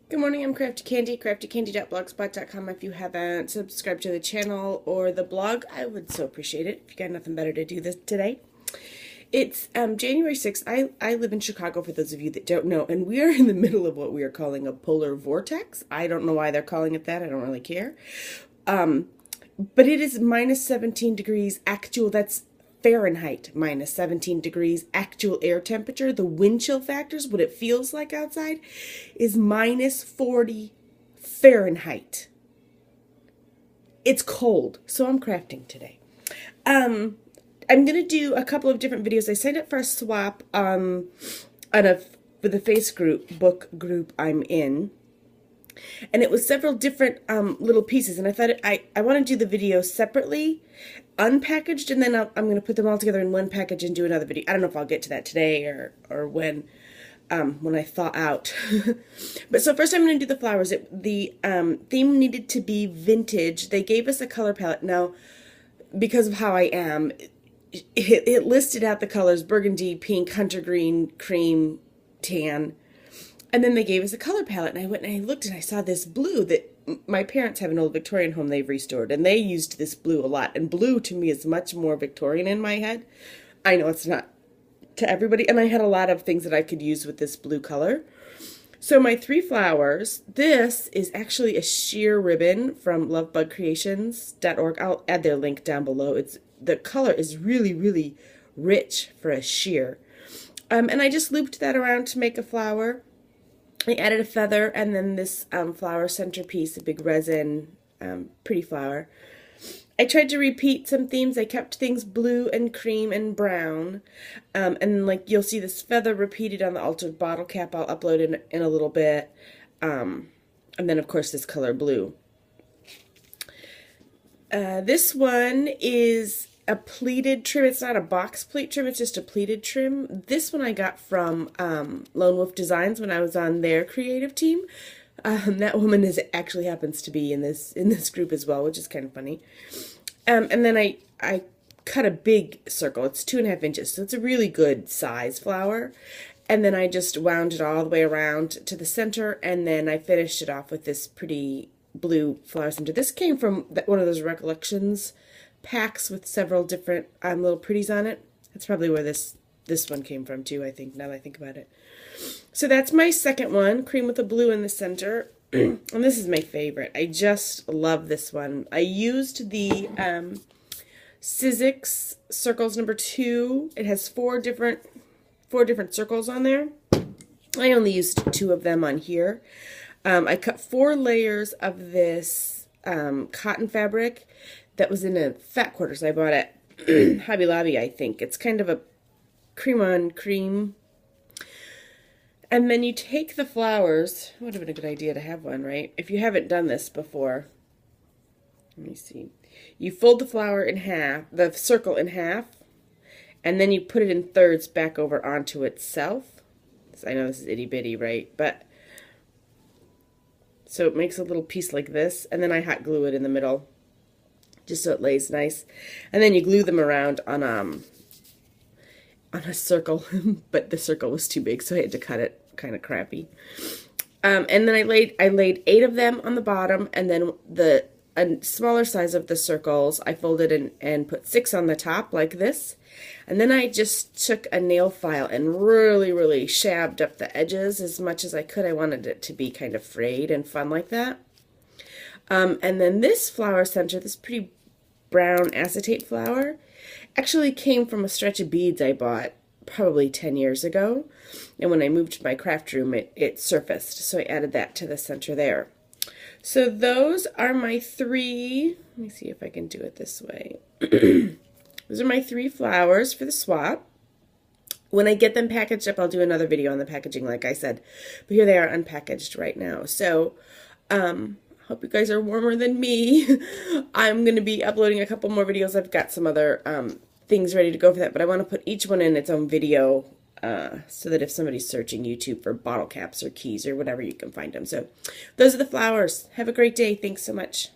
Good morning, I'm Crafty Candy, craftycandy.blogspot.com. If you haven't subscribed to the channel or the blog, I would so appreciate it if you got nothing better to do this today. It's January 6th. I live in Chicago, for those of you that don't know, and we are in the middle of what we are calling a polar vortex. I don't know why they're calling it that. I don't really care. But it is minus 17 degrees actual. That's Fahrenheit, minus 17 degrees actual air temperature. The wind chill factors, what it feels like outside, is minus 40 Fahrenheit. It's cold, so I'm crafting today. I'm going to do a couple of different videos. I signed up for a swap with a book group I'm in. And it was several different little pieces, and I thought I want to do the video separately, unpackaged, and then I'm going to put them all together in one package and do another video. I don't know if I'll get to that today or when I thaw out. But so first I'm going to do the flowers. The theme needed to be vintage. They gave us a color palette. Now, because of how I am, it listed out the colors: burgundy, pink, hunter green, cream, tan. And then they gave us a color palette, and I went and I looked and I saw this blue that my parents have an old Victorian home they've restored, and they used this blue a lot. And blue to me is much more Victorian in my head. I know it's not to everybody, and I had a lot of things that I could use with this blue color. So my three flowers, this is actually a sheer ribbon from lovebugcreations.org. I'll add their link down below. The color is really, really rich for a sheer. And I just looped that around to make a flower. I added a feather and then this flower centerpiece, a big resin, pretty flower. I tried to repeat some themes. I kept things blue and cream and brown. And like you'll see this feather repeated on the altered bottle cap. I'll upload in a little bit. And then of course this color blue. This one is a pleated trim. It's not a box pleat trim, it's just a pleated trim. This one I got from Lone Wolf Designs when I was on their creative team. That woman actually happens to be in this group as well, which is kind of funny. And then I cut a big circle. It's 2.5 inches, so it's a really good size flower. And then I just wound it all the way around to the center, and then I finished it off with this pretty blue flower center. This came from one of those Recollections packs with several different little pretties on it. That's probably where this one came from too, I think, now that I think about it. So that's my second one, cream with a blue in the center. And this is my favorite. I just love this one. I used the Sizzix circles number 2. It has four different circles on there. I only used 2 of them on here. I cut 4 layers of this cotton fabric that was in a Fat Quarters I bought at Hobby Lobby, I think. It's kind of a cream on cream. And then you take the flowers. Would have been a good idea to have one, right? If you haven't done this before. Let me see. You fold the flower in half, the circle in half, and then you put it in thirds back over onto itself. So I know this is itty bitty, right? But so it makes a little piece like this, and then I hot glue it in the middle, just so it lays nice. And then you glue them around on a circle, but the circle was too big, so I had to cut it kind of crappy. And then I laid 8 of them on the bottom, and then a smaller size of the circles I folded and put 6 on the top like this. And then I just took a nail file and really, really shabbed up the edges as much as I could. I wanted it to be kind of frayed and fun like that. And then this flower center, this pretty brown acetate flower, actually came from a stretch of beads I bought probably 10 years ago. And when I moved to my craft room, it surfaced. So I added that to the center there. So those are my 3, let me see if I can do it this way. Those are my 3 flowers for the swap. When I get them packaged up, I'll do another video on the packaging, like I said. But here they are unpackaged right now. So, hope you guys are warmer than me. I'm going to be uploading a couple more videos. I've got some other things ready to go for that, but I want to put each one in its own video so that if somebody's searching YouTube for bottle caps or keys or whatever, you can find them. So those are the flowers. Have a great day. Thanks so much.